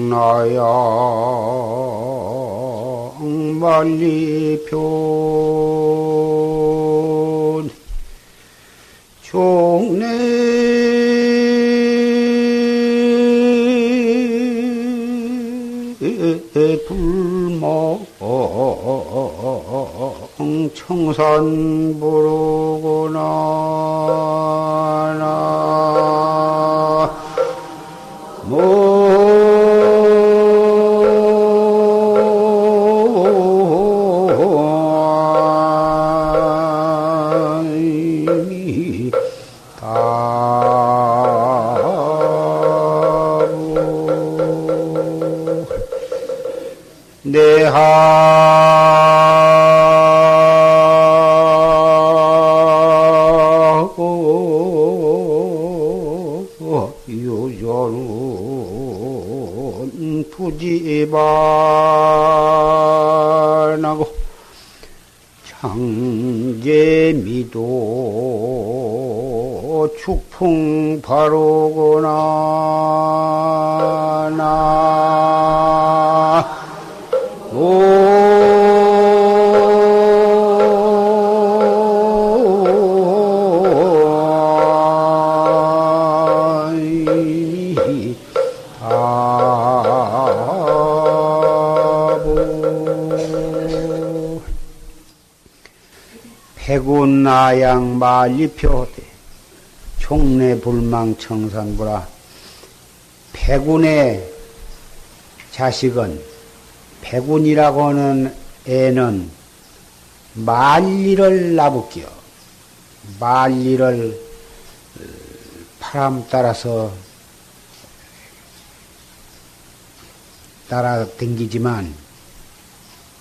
나야 만리편 종래 불멍 청산부르구나 내하고 유전은 부지반하고 장제미도 축풍바로구나 나 백운나양 만리표대 총례불망청산부라. 백운의 자식은 백운이라고 하는 애는 만리를 나부끼어 만리를 바람 따라서 따라댕기지만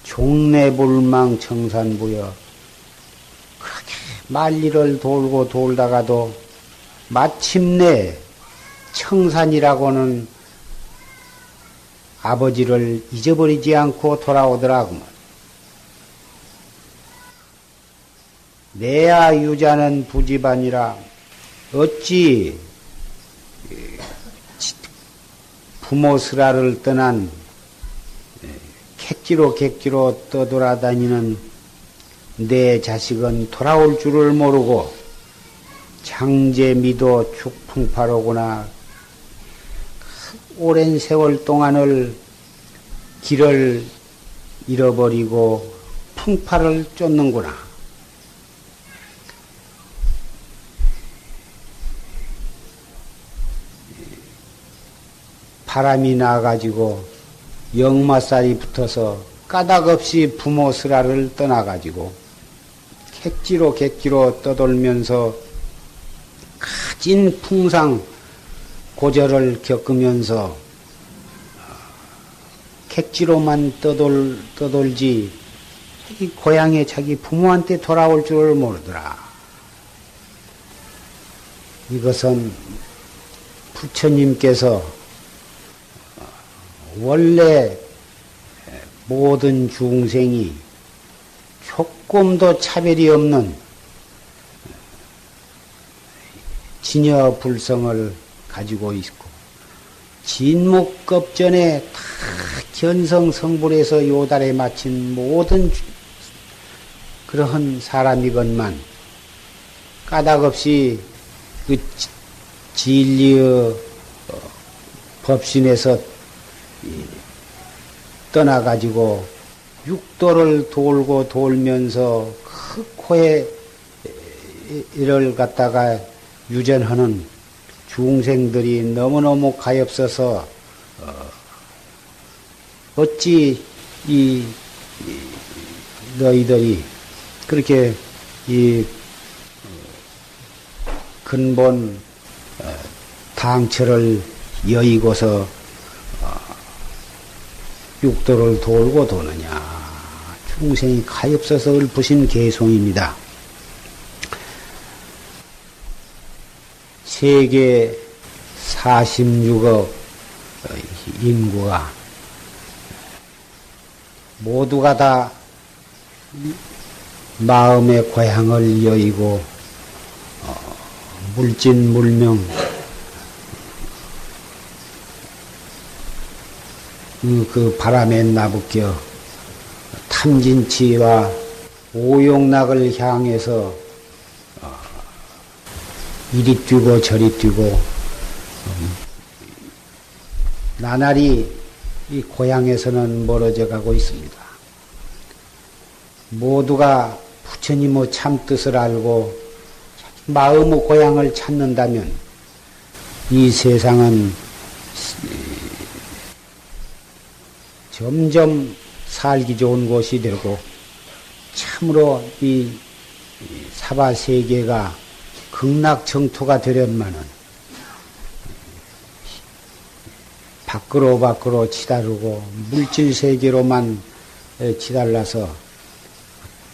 종래불망청산부여 그렇게 만리를 돌고 돌다가도 마침내 청산이라고 하는 아버지를 잊어버리지 않고 돌아오더라구먼. 내야 유자는 부지반이라. 어찌 부모 슬하를 떠난 객지로 떠돌아다니는 내 자식은 돌아올 줄을 모르고 장제미도 축풍파로구나. 오랜 세월 동안을 길을 잃어버리고 풍파를 쫓는구나. 바람이 나가지고 역마살이 붙어서 까닭없이 부모 슬하를 떠나가지고 객지로 떠돌면서 가진 풍상 고절을 겪으면서 객지로만 떠돌지 자기 고향에 자기 부모한테 돌아올 줄을 모르더라. 이것은 부처님께서 원래 모든 중생이 조금도 차별이 없는 진여불성을 가지고 있고 진묵겁전에 다 견성성불해서 요달에 마친 모든 그러한 사람이건만 까닭없이 그 진리의 법신에서 떠나가지고 육도를 돌고 돌면서 그 코에 이를 갖다가 유전하는 중생들이 너무너무 가엾어서 어찌 이 너희들이 그렇게 이 근본 당처를 여의고서 육도를 돌고 도느냐. 중생이 가엾어서 읊으신 개송입니다. 세계 46억 인구가 모두가 다 마음의 고향을 여의고 물진물명 그 바람에 나부껴 탐진치와 오용락을 향해서 이리 뛰고 저리 뛰고 나날이 이 고향에서는 멀어져 가고 있습니다. 모두가 부처님의 참뜻을 알고 마음의 고향을 찾는다면 이 세상은 점점 살기 좋은 곳이 되고 참으로 이 사바세계가 극락정토가 되련만은 밖으로 치다르고 물질세계로만 치달라서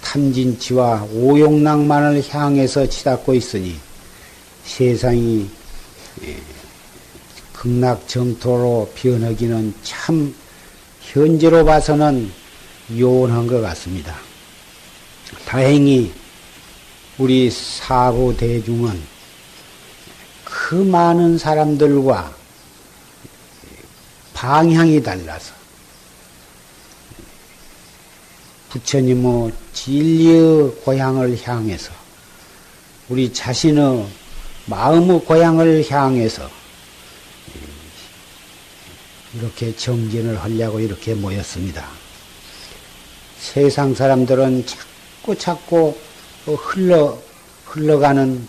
탐진치와 오용락만을 향해서 치닫고 있으니 세상이 극락정토로 변하기는 참 현재로 봐서는 요원한 것 같습니다. 다행히 우리 사부 대중은 그 많은 사람들과 방향이 달라서 부처님의 진리의 고향을 향해서 우리 자신의 마음의 고향을 향해서 이렇게 정진을 하려고 이렇게 모였습니다. 세상 사람들은 자꾸 흘러가는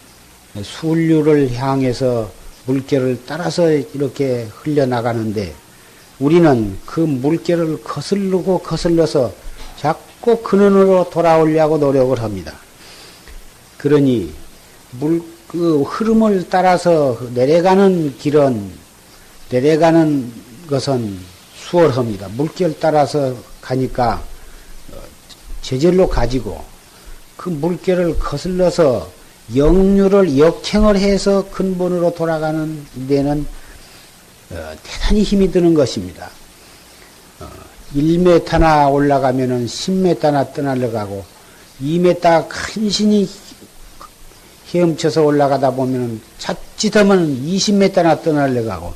순류를 향해서 물결을 따라서 이렇게 흘려나가는데 우리는 그 물결을 거슬러서 자꾸 근원으로 돌아오려고 노력을 합니다. 그러니 그 흐름을 따라서 내려가는 것은 수월합니다. 물결 따라서 가니까 제절로 가지고 그 물결을 거슬러서 역행을 해서 근본으로 돌아가는 데는 대단히 힘이 드는 것입니다. 1m나 올라가면은 10m나 떠날려가고 2m 간신히 헤엄쳐서 올라가다 보면은 자칫하면 20m나 떠날려가고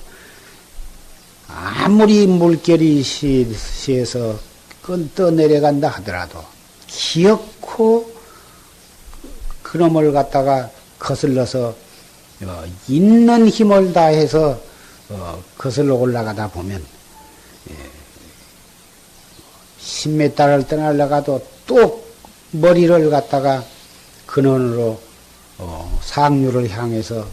아무리 물결이 시해서 떠내려간다 하더라도 기어코 그놈을 갖다가 거슬러서 있는 힘을 다해서 거슬러 올라가다 보면 10m를 떠나려가도 또 머리를 갖다가 근원으로 상류를 향해서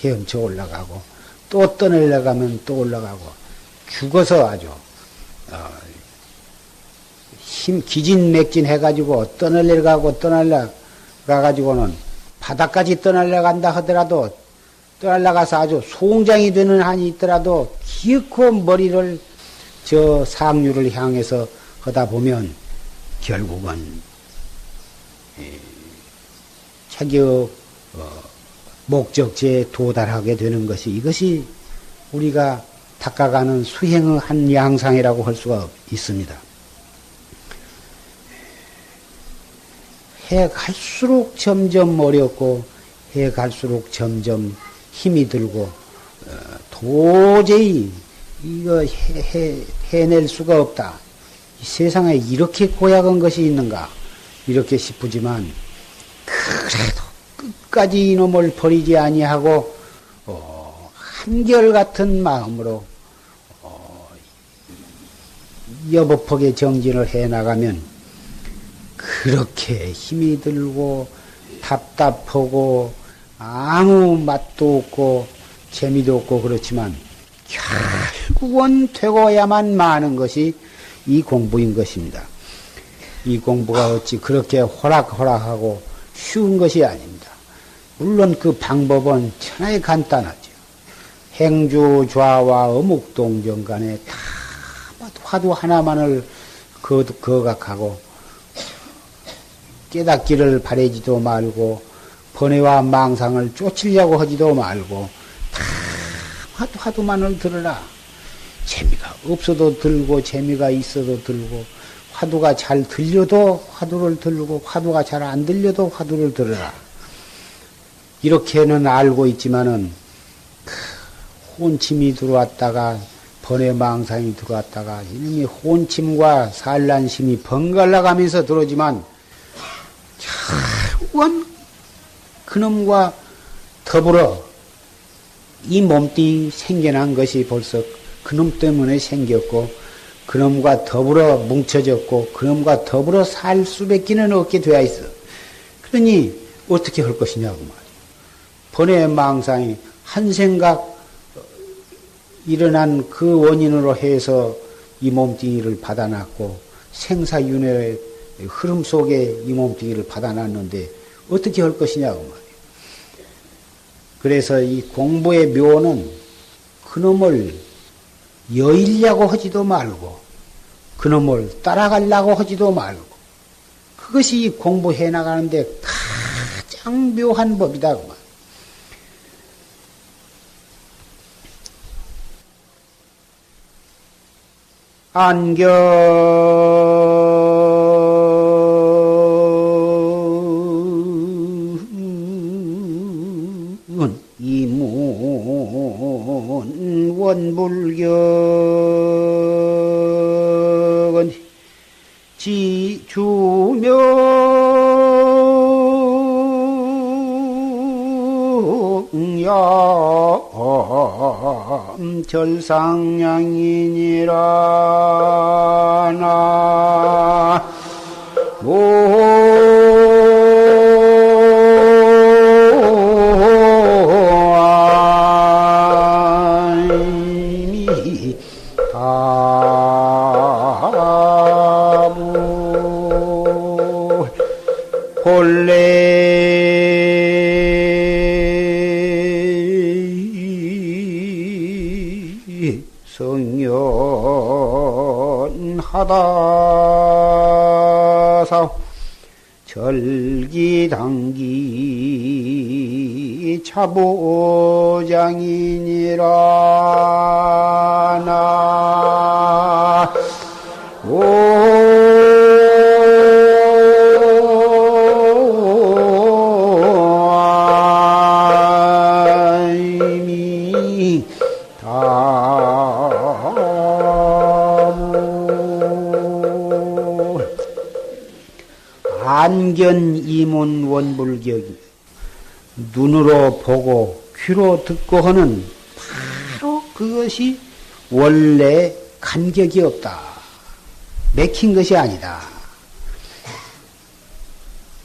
헤엄쳐 올라가고 또 떠내려가면 또 올라가고 죽어서 아주 기진맥진 해가지고 떠날려가가지고는 바닥까지 떠날려간다 하더라도 떠날려가서 아주 송장이 되는 한이 있더라도 기어코 머리를 저 상류를 향해서 하다 보면 결국은 자기의 목적지에 도달하게 되는 것이 이것이 우리가 닦아가는 수행의 한 양상이라고 할 수가 있습니다. 해 갈수록 점점 어렵고 해 갈수록 점점 힘이 들고 도저히 이거 해낼 수가 없다. 이 세상에 이렇게 고약한 것이 있는가 이렇게 싶으지만 그래도 끝까지 이놈을 버리지 아니하고 한결같은 마음으로 여법하게 정진을 해나가면 그렇게 힘이 들고 답답하고 아무 맛도 없고 재미도 없고 그렇지만 결국은 되고야만 마는 것이 이 공부인 것입니다. 이 공부가 어찌 그렇게 호락호락하고 쉬운 것이 아닙니다. 물론 그 방법은 천하에 간단하죠. 행주 좌와 어묵동정 간에 다 화두 하나만을 거각하고 깨닫기를 바라지도 말고 번뇌와 망상을 쫓으려고 하지도 말고 다 화두만을 들으라. 재미가 없어도 들고 재미가 있어도 들고 화두가 잘 들려도 화두를 들고 화두가 잘 안 들려도 화두를 들으라. 이렇게는 알고 있지만은 혼침이 들어왔다가 번외망상이 들어왔다가 이놈이 혼침과 산란심이 번갈아 가면서 들어오지만 결국은 그놈과 더불어 이 몸뚱이 생겨난 것이 벌써 그놈 때문에 생겼고 그놈과 더불어 뭉쳐졌고 그놈과 더불어 살 수밖에는 없게 되어 있어. 그러니 어떻게 할 것이냐고 말이야. 번외망상이 한 생각 일어난 그 원인으로 해서 이 몸뚱이를 받아놨고 생사윤회의 흐름 속에 이 몸뚱이를 받아놨는데 어떻게 할 것이냐고 말이에요. 그래서 이 공부의 묘는 그놈을 여의려고 하지도 말고 그놈을 따라가려고 하지도 말고 그것이 공부해 나가는데 가장 묘한 법이다. 그 말. 안견 이문 원불격은 지주명야 절상량이니라 나 성연하다사 절기당기 차보장이니라 나 안견 이문 원불격이 눈으로 보고 귀로 듣고 하는 바로 그것이 원래 간격이 없다. 맥힌 것이 아니다.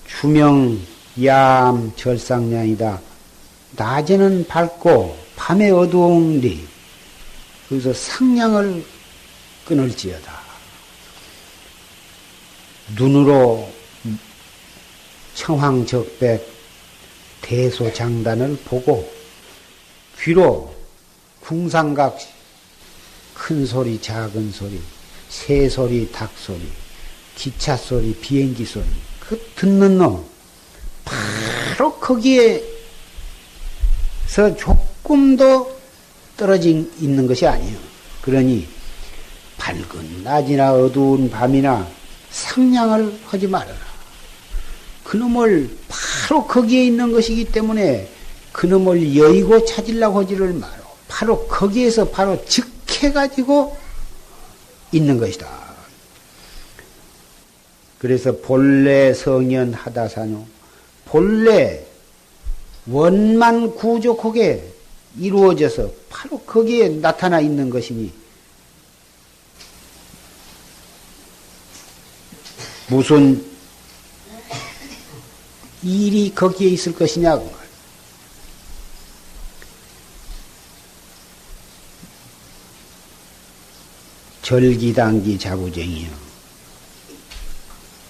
주명 얌 절상량이다. 낮에는 밝고 밤에 어두운리 그래서 상량을 끊을지어다. 눈으로 청황적백 대소장단을 보고 귀로 궁상각 큰 소리 작은 소리 새 소리 닭 소리 기차 소리 비행기 소리 그 듣는 놈 바로 거기에서 조금도 떨어진 있는 것이 아니에요. 그러니 밝은 낮이나 어두운 밤이나 상냥을 하지 말아라. 그놈을 바로 거기에 있는 것이기 때문에 그놈을 여의고 찾으려고 하지를 마라. 바로 거기에서 바로 즉해가지고 있는 것이다. 그래서 본래 성연하다사뇨. 본래 원만 구족하게 이루어져서 바로 거기에 나타나 있는 것이니 무슨 일이 거기에 있을 것이냐고. 절기당기 자부쟁이요.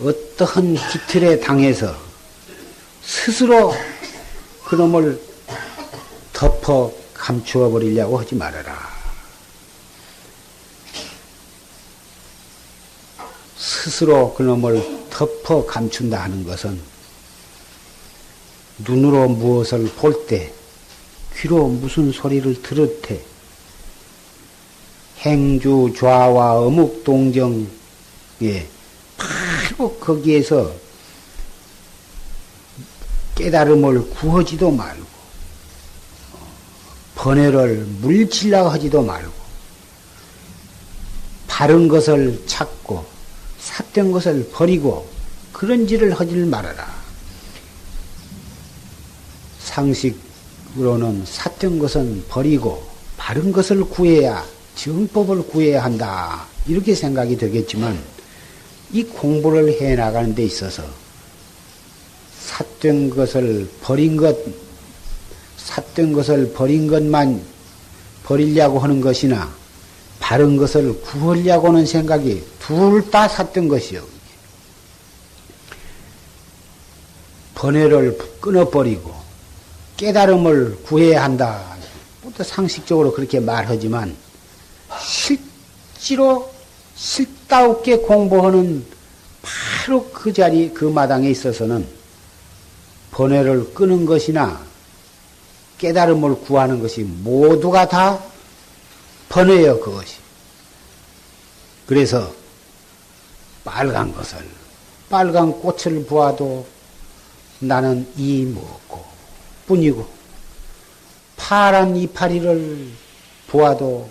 어떠한 기틀에 당해서 스스로 그놈을 덮어 감추어 버리려고 하지 말아라. 스스로 그놈을 덮어 감춘다 하는 것은 눈으로 무엇을 볼 때, 귀로 무슨 소리를 들을 때, 행주 좌와 어묵 동정에 바로 거기에서 깨달음을 구하지도 말고 번뇌를 물질라고 하지도 말고 바른 것을 찾고 삿된 것을 버리고 그런 짓을 하질 말아라. 상식으로는 삿된 것은 버리고 바른 것을 구해야 정법을 구해야 한다. 이렇게 생각이 되겠지만 이 공부를 해 나가는 데 있어서 삿된 것을 버린 것만 버리려고 하는 것이나 바른 것을 구하려고 하는 생각이 둘 다 삿된 것이요. 번뇌를 끊어버리고 깨달음을 구해야 한다. 또 상식적으로 그렇게 말하지만 실제로 실다없게 공부하는 바로 그 자리, 그 마당에 있어서는 번뇌를 끄는 것이나 깨달음을 구하는 것이 모두가 다 번뇌여 그것이. 그래서 빨간 꽃을 보아도 나는 이 먹고 뿐이고 파란 이파리를 보아도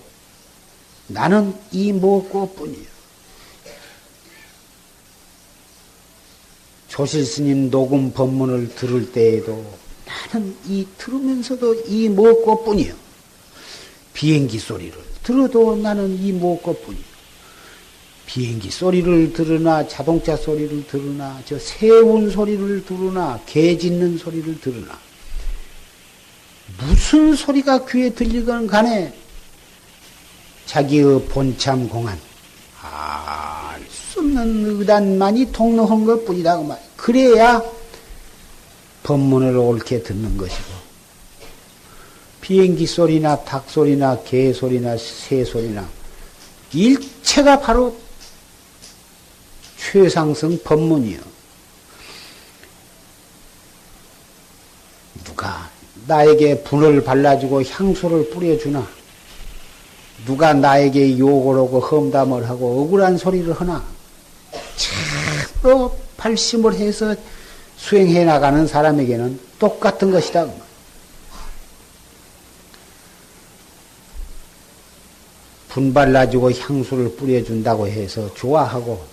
나는 이 먹고 뿐이요. 조실스님 녹음 법문을 들을 때에도 나는 이 들으면서도 이 먹고 뿐이요. 비행기 소리를 들어도 나는 이 먹고 뿐이요. 비행기 소리를 들으나 자동차 소리를 들으나 저 새운 소리를 들으나 개 짖는 소리를 들으나 무슨 소리가 귀에 들리건 간에 자기의 본참 공안 알 수 없는 의단만이 통로한 것뿐이다. 그래야 법문을 옳게 듣는 것이고 비행기 소리나 닭 소리나 개 소리나 새 소리나 일체가 바로 최상승 법문이요. 누가 나에게 분을 발라주고 향수를 뿌려주나 누가 나에게 욕을 하고 험담을 하고 억울한 소리를 하나 참으로 발심을 해서 수행해 나가는 사람에게는 똑같은 것이다. 분 발라주고 향수를 뿌려준다고 해서 좋아하고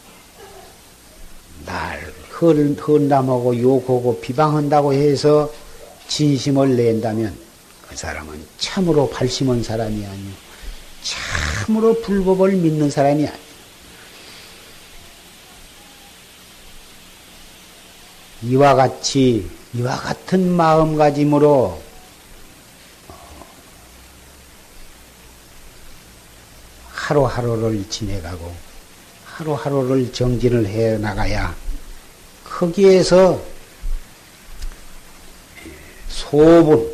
날 험담하고 욕하고 비방한다고 해서 진심을 낸다면 그 사람은 참으로 발심한 사람이 아니요 참으로 불법을 믿는 사람이 아니요. 이와 같은 마음가짐으로 하루하루를 지내가고 하루하루를 정진을 해 나가야 거기에서 소분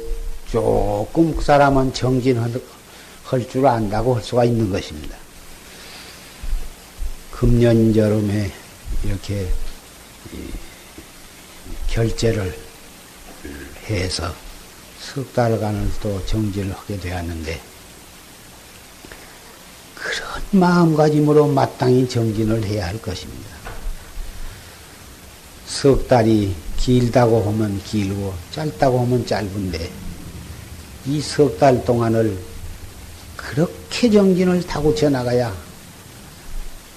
조금 그 사람은 정진할 줄 안다고 할 수가 있는 것입니다. 금년 여름에 이렇게 결제를 해서 석 달간을 또 정진을 하게 되었는데 그런 마음가짐으로 마땅히 정진을 해야 할 것입니다. 석 달이 길다고 하면 길고 짧다고 하면 짧은데 이 석 달 동안을 그렇게 정진을 타고쳐 나가야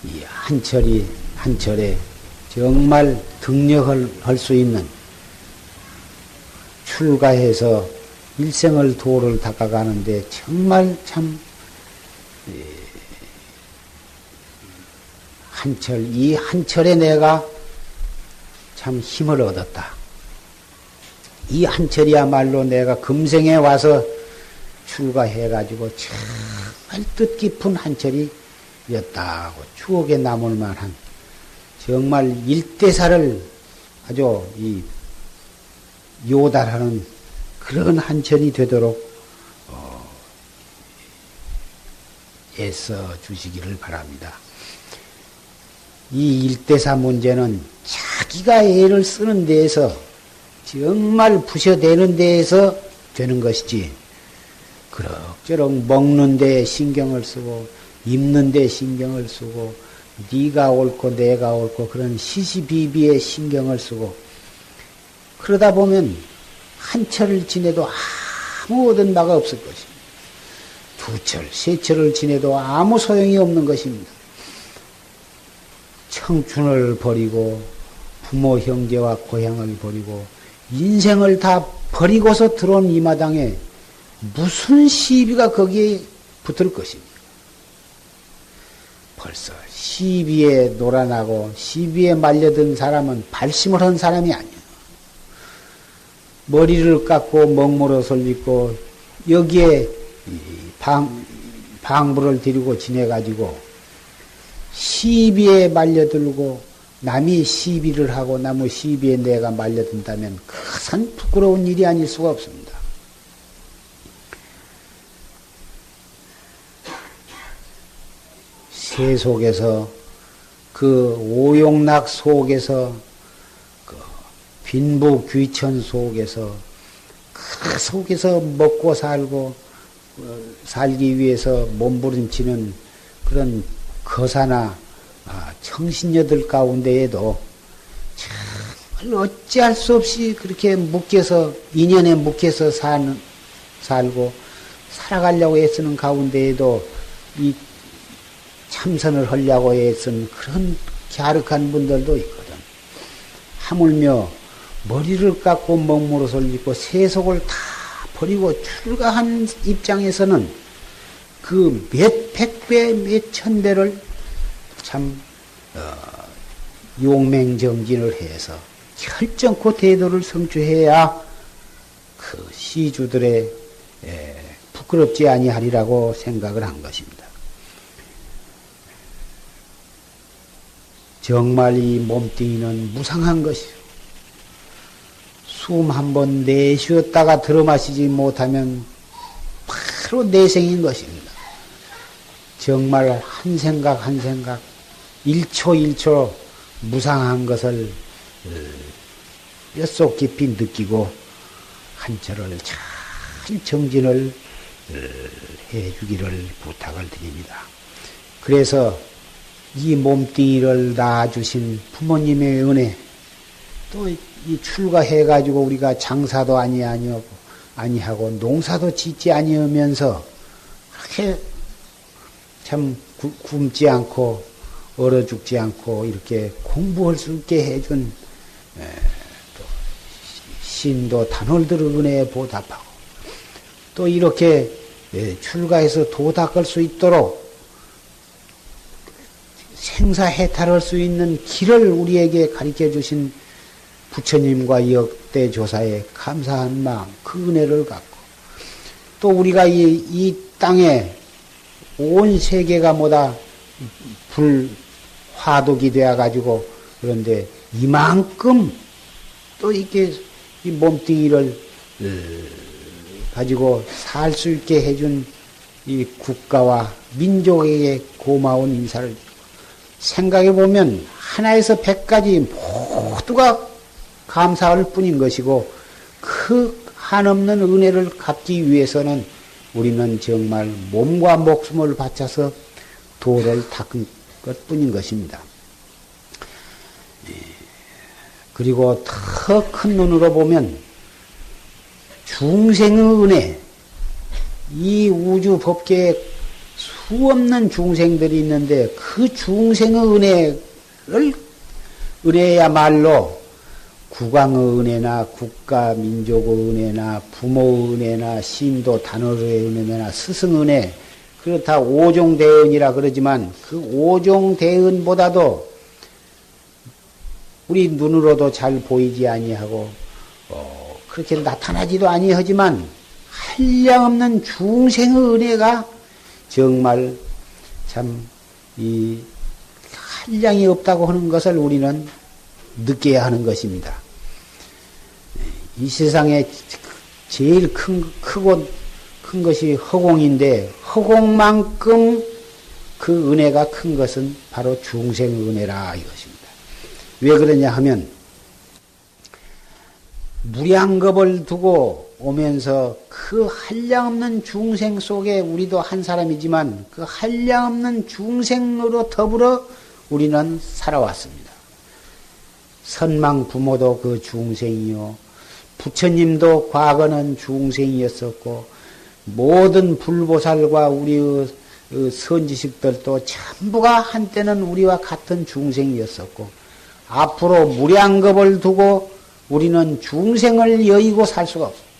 이 한철이 한철에 정말 등력을 할 수 있는 출가해서 일생을 도를 닦아가는데 정말 참 이 한철에 내가 참 힘을 얻었다. 이 한철이야말로 내가 금생에 와서 출가해가지고 정말 뜻깊은 한철이었다고 추억에 남을 만한 정말 일대사를 아주 요달하는 그런 한철이 되도록 애써 주시기를 바랍니다. 이 일대사 문제는 자기가 애를 쓰는 데에서 정말 부셔대는 데에서 되는 것이지 그럭저럭 먹는 데에 신경을 쓰고 입는 데 신경을 쓰고 네가 옳고 내가 옳고 그런 시시비비에 신경을 쓰고 그러다 보면 한철을 지내도 아무 얻은 바가 없을 것입니다. 두철, 세철을 지내도 아무 소용이 없는 것입니다. 청춘을 버리고 부모, 형제와 고향을 버리고 인생을 다 버리고서 들어온 이 마당에 무슨 시비가 거기에 붙을 것입니까? 벌써 시비에 놀아나고 시비에 말려든 사람은 발심을 한 사람이 아니에요. 머리를 깎고 먹물옷을 입고 여기에 방부를 들이고 지내가지고 시비에 말려들고 남이 시비를 하고 남의 시비에 내가 말려든다면 그것은 부끄러운 일이 아닐 수가 없습니다. 세 속에서 그 오용락 속에서 그 빈부 귀천 속에서 그 속에서 먹고 살고 살기 위해서 몸부림치는 그런 거사나 청신녀들 가운데에도 정말 어찌할 수 없이 그렇게 묶여서 인연에 묶여서 살고 살아가려고 애쓰는 가운데에도 이 참선을 하려고 애쓴 그런 갸륵한 분들도 있거든. 하물며 머리를 깎고 먹물옷을 입고 세속을 다 버리고 출가한 입장에서는 그 몇 백배 몇 천배를 참 용맹정진을 해서 결정코 대도를 성취해야 그 시주들의 부끄럽지 아니하리라고 생각을 한 것입니다. 정말 이 몸뚱이는 무상한 것이요. 숨 한 번 내쉬었다가 들어마시지 못하면 바로 내생인 것입니다. 정말 한 생각 한 생각, 1초 1초 무상한 것을 뼛속 깊이 느끼고 한철을 잘 정진을 해주기를 부탁을 드립니다. 그래서 이 몸뚱이를 낳아주신 부모님의 은혜, 또 이 출가해가지고 우리가 장사도 아니하고 농사도 짓지 아니하면서 그렇게 참 굶지 않고 얼어 죽지 않고 이렇게 공부할 수 있게 해준 또 신도 단월들의 은혜에 보답하고 또 이렇게 출가해서 도닦을 수 있도록 생사해탈할 수 있는 길을 우리에게 가르쳐 주신 부처님과 역대 조사에 감사한 마음, 그 은혜를 갖고 또 우리가 이 땅에 온 세계가 뭐다 불화독이 되어가지고 그런데 이만큼 또 이렇게 이 몸뚱이를 가지고 살 수 있게 해준 이 국가와 민족에게 고마운 인사를 드리고 생각해보면 하나에서 100까지 모두가 감사할 뿐인 것이고 그 한없는 은혜를 갚기 위해서는 우리는 정말 몸과 목숨을 바쳐서 도를 닦은 것뿐인 것입니다. 그리고 더 큰 눈으로 보면 중생의 은혜, 이 우주 법계에 수없는 중생들이 있는데 그 중생의 은혜야말로 국왕의 은혜나 국가 민족의 은혜나 부모의 은혜나 신도 단어의 은혜나 스승 은혜, 그렇다 오종대은이라 그러지만 그 오종대은보다도 우리 눈으로도 잘 보이지 아니하고 그렇게 나타나지도 아니하지만 한량없는 중생의 은혜가 정말 참 이 한량이 없다고 하는 것을 우리는 느껴야 하는 것입니다. 이 세상에 제일 큰 것이 허공인데 허공만큼 그 은혜가 큰 것은 바로 중생의 은혜라 이것입니다. 왜 그러냐 하면 무량겁을 두고 오면서 그 한량없는 중생 속에 우리도 한 사람이지만 그 한량없는 중생으로 더불어 우리는 살아왔습니다. 선망 부모도 그 중생이요. 부처님도 과거는 중생이었었고 모든 불보살과 우리의 선지식들도 전부가 한때는 우리와 같은 중생이었었고 앞으로 무량겁을 두고 우리는 중생을 여의고 살 수가 없습니다.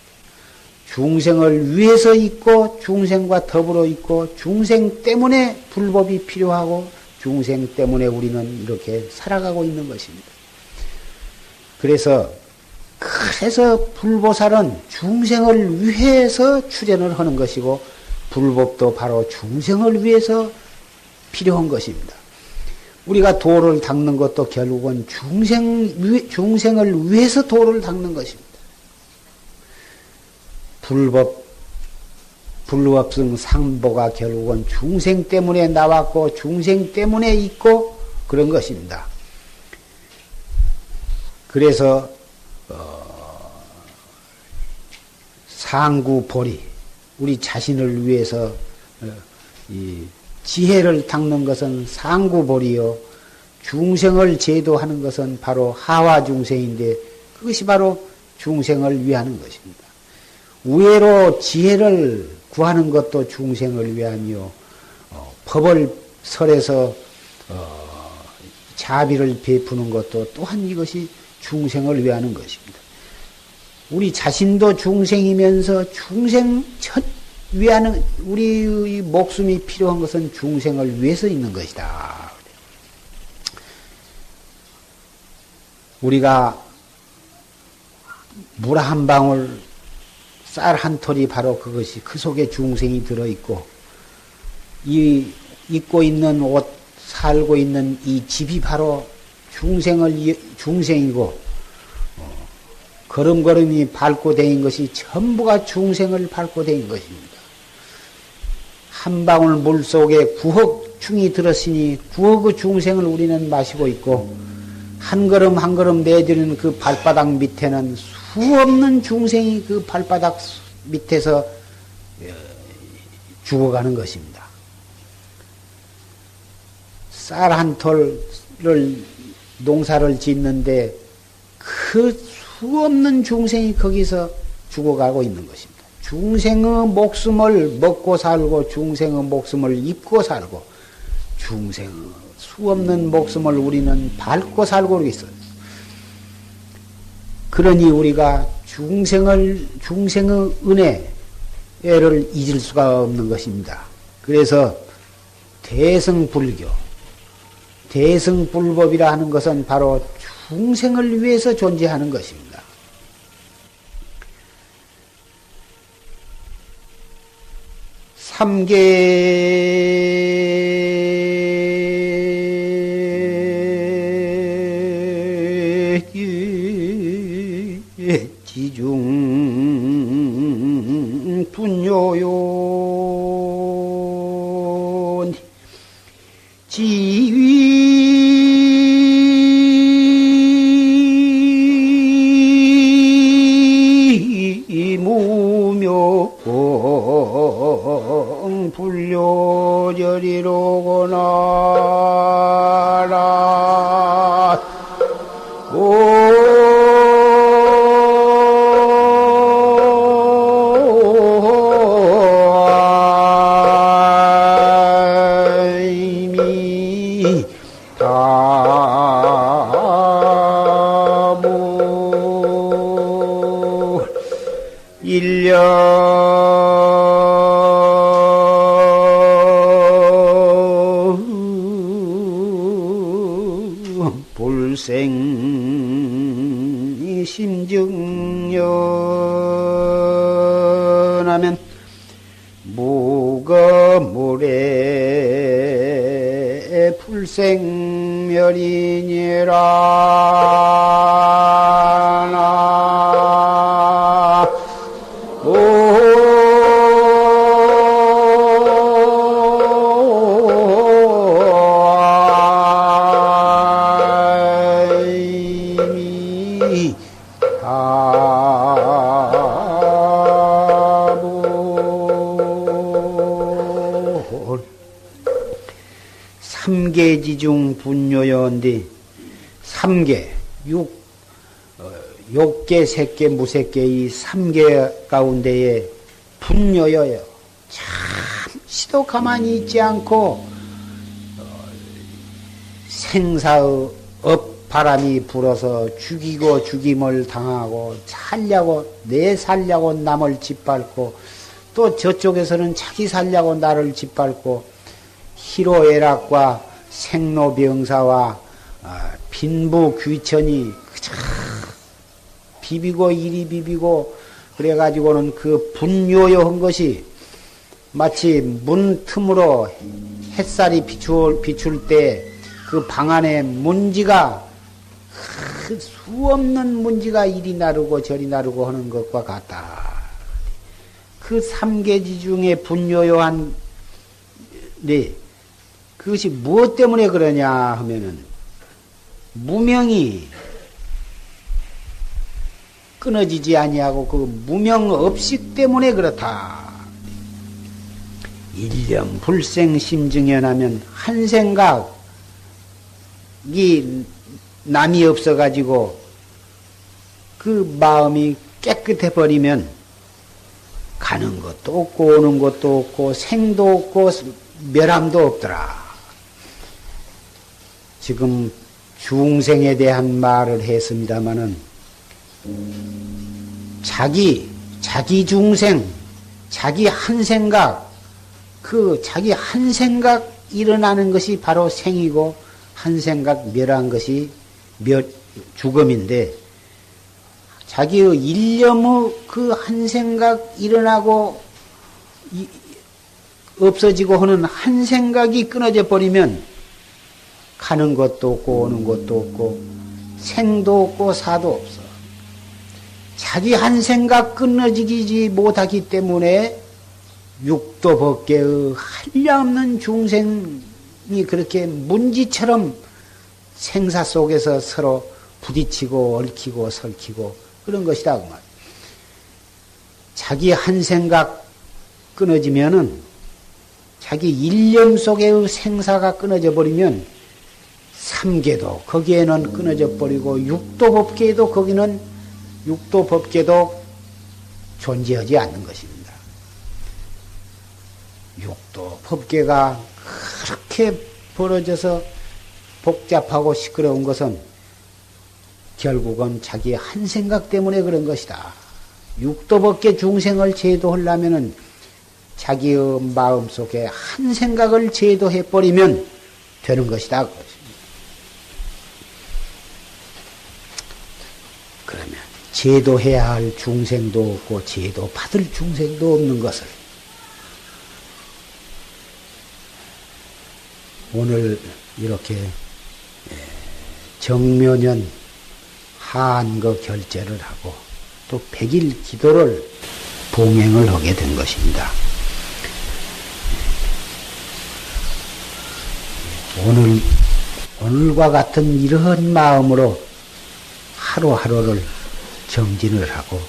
중생을 위해서 있고 중생과 더불어 있고 중생 때문에 불법이 필요하고 중생 때문에 우리는 이렇게 살아가고 있는 것입니다. 그래서 불보살은 중생을 위해서 출현을 하는 것이고 불법도 바로 중생을 위해서 필요한 것입니다. 우리가 도를 닦는 것도 결국은 중생을 위해서 도를 닦는 것입니다. 불법승 상보가 결국은 중생 때문에 나왔고 중생 때문에 있고 그런 것입니다. 그래서 상구보리 우리 자신을 위해서 이 지혜를 닦는 것은 상구보리요 중생을 제도하는 것은 바로 하화중생인데 그것이 바로 중생을 위하는 것입니다. 우애로 지혜를 구하는 것도 중생을 위함이요 법을 설해서 자비를 베푸는 것도 또한 이것이 중생을 위하는 것입니다. 우리 자신도 중생이면서 중생 위하는 우리의 목숨이 필요한 것은 중생을 위해서 있는 것이다. 우리가 물 한 방울, 쌀 한 톨이 바로 그것이 그 속에 중생이 들어있고 이 입고 있는 옷, 살고 있는 이 집이 바로 중생이고 걸음걸음이 밟고 다닌 것이 전부가 중생을 밟고 다닌 것입니다. 한 방울 물 속에 9억 충이 들었으니 9억의 중생을 우리는 마시고 있고 한 걸음 한 걸음 내디는 그 발바닥 밑에는 수없는 중생이 그 발바닥 밑에서 죽어가는 것입니다. 쌀 한 톨을 농사를 짓는데 그 수없는 중생이 거기서 죽어가고 있는 것입니다. 중생의 목숨을 먹고 살고 중생의 목숨을 입고 살고 중생의 수없는 목숨을 우리는 밟고 살고 있어요. 그러니 우리가 중생의 은혜를 잊을 수가 없는 것입니다. 그래서 대승불교, 대승불법이라 하는 것은 바로 중생을 위해서 존재하는 것입니다. 삼계 지중 분요요 지위 무명 불료절이로구나 불생 심증연하면 무거물에 불생멸이니라 삼계지중 분요여인데 삼계 욕계, 색계, 무색계 이 삼계 가운데에 분요여요. 잠시도 가만히 있지 않고 생사의 바람이 불어서 죽이고 죽임을 당하고 내 살려고 남을 짓밟고 또 저쪽에서는 자기 살려고 나를 짓밟고 희로애락과 생로병사와 빈부 귀천이 비비고 이리 비비고 그래가지고는 그 분요요한 것이 마치 문 틈으로 햇살이 비출 때 그 방 안에 문지가 수 없는 문지가 이리 나르고 저리 나르고 하는 것과 같다. 그 삼계지 중에 분요요한 그것이 무엇 때문에 그러냐 하면은 무명이 끊어지지 아니하고 그 무명업식 때문에 그렇다. 일념 불생 심증연하면 한 생각이 남이 없어가지고 그 마음이 깨끗해 버리면 가는 것도 없고 오는 것도 없고 생도 없고 멸함도 없더라. 지금 중생에 대한 말을 했습니다마는 자기 중생, 자기 한 생각, 그 자기 한 생각 일어나는 것이 바로 생이고 한 생각 멸한 것이 죽음인데 자기의 일념의 그 한 생각 일어나고 없어지고 하는 한 생각이 끊어져 버리면 가는 것도 없고 오는 것도 없고 생도 없고 사도 없어. 자기 한 생각 끊어지지 못하기 때문에 육도 법계의 한량없는 중생이 그렇게 문지처럼 생사 속에서 서로 부딪히고 얽히고 설키고 그런 것이다. 그 말. 자기 한 생각 끊어지면은 자기 일념 속의 생사가 끊어져 버리면 삼계도 거기에는 끊어져 버리고 육도 법계도 거기는 육도 법계도 존재하지 않는 것입니다. 육도 법계가 그렇게 벌어져서 복잡하고 시끄러운 것은 결국은 자기 한 생각 때문에 그런 것이다. 육도 법계 중생을 제도하려면은 자기의 마음속에 한 생각을 제도해 버리면 되는 것이다. 그러면 제도해야 할 중생도 없고 제도 받을 중생도 없는 것을 오늘 이렇게 정묘년 한거 결제를 하고 또 100일 기도를 봉행을 하게 된 것입니다. 오늘과 같은 이러한 마음으로 하루하루를 정진을 하고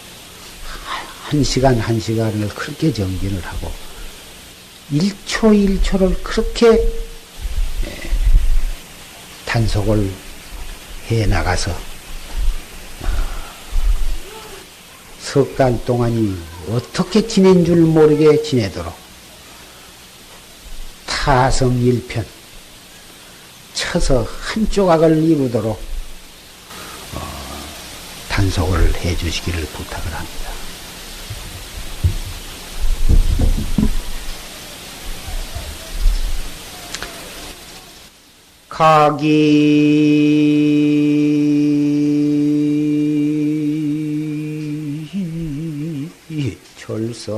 한 시간을 그렇게 정진을 하고 1초 1초를 그렇게 단속을 해 나가서 석 달 동안이 어떻게 지낸 줄 모르게 지내도록 타성일편 쳐서 한 조각을 이루도록 단속을 해 주시기를 부탁을 합니다. 가기 철선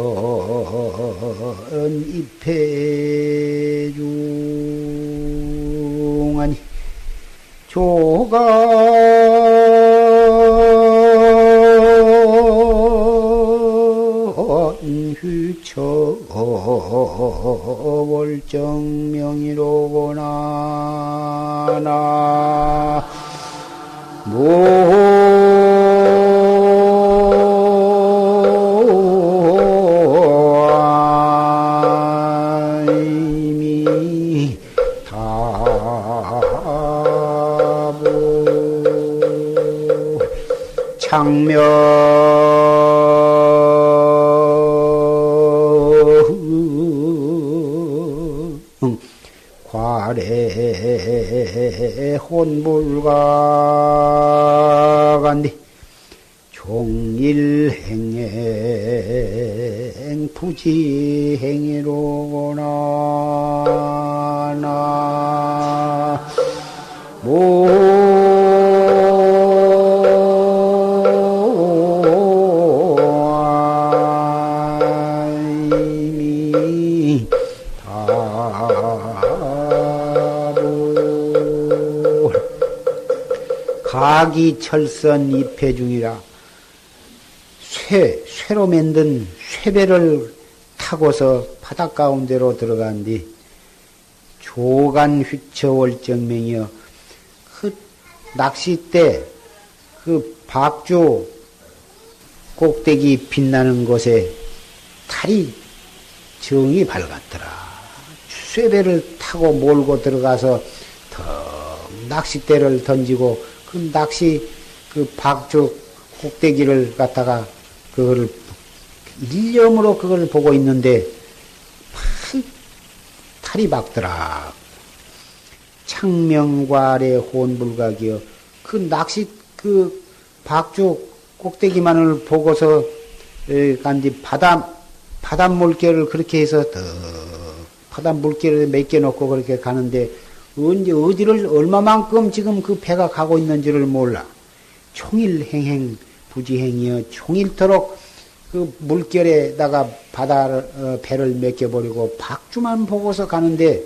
입회중하니 월정명이로구나 나 이미 다 창명 과래 혼불가간디 종일행행 부지행위로구나 나 가기철선 입회중이라 쇠로 만든 쇠배를 타고서 바닷 가운데로 들어간 뒤 조간 휘처월정명이여 그 낚싯대 그 박주 꼭대기 빛나는 곳에 달이 정이 밝았더라. 쇠배를 타고 몰고 들어가서 낚싯대를 던지고 그 낚시 그 박주 꼭대기를 갖다가 그거를 일념으로 그걸 보고 있는데 달이 밝더라. 창명과래 혼불각이여 그 낚시 그 박주 꼭대기만을 보고서 간디 바닷물결을 그렇게 해서 바닷물결을 몇 개 놓고 그렇게 가는데 언제 어디를 얼마만큼 지금 그 배가 가고 있는지를 몰라. 총일행행 부지행이여 종일토록 그 물결에다가 배를 맡겨버리고 박주만 보고서 가는데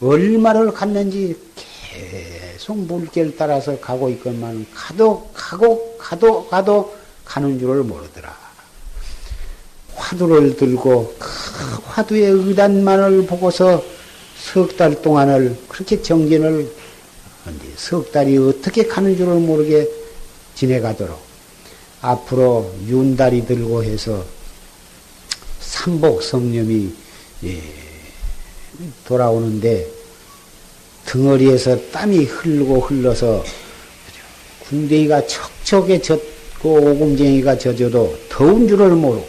얼마를 갔는지 계속 물결 따라서 가고 있건만 가도 가는 줄을 모르더라. 화두를 들고 그 화두의 의단만을 보고서 석 달 동안을 그렇게 정진을 석 달이 어떻게 가는 줄을 모르게 지내가도록 앞으로 윤달이 들고 해서 삼복 성념이 돌아오는데 등허리에서 땀이 흘러서 궁뎅이가 척척에 젖고 오금쟁이가 젖어도 더운 줄을 모르고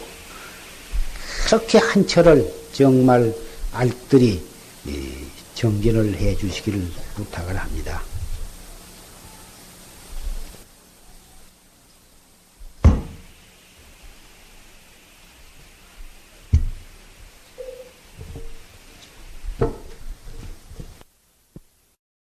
그렇게 한철을 정말 알뜰히 정진을 해 주시기를 부탁을 합니다.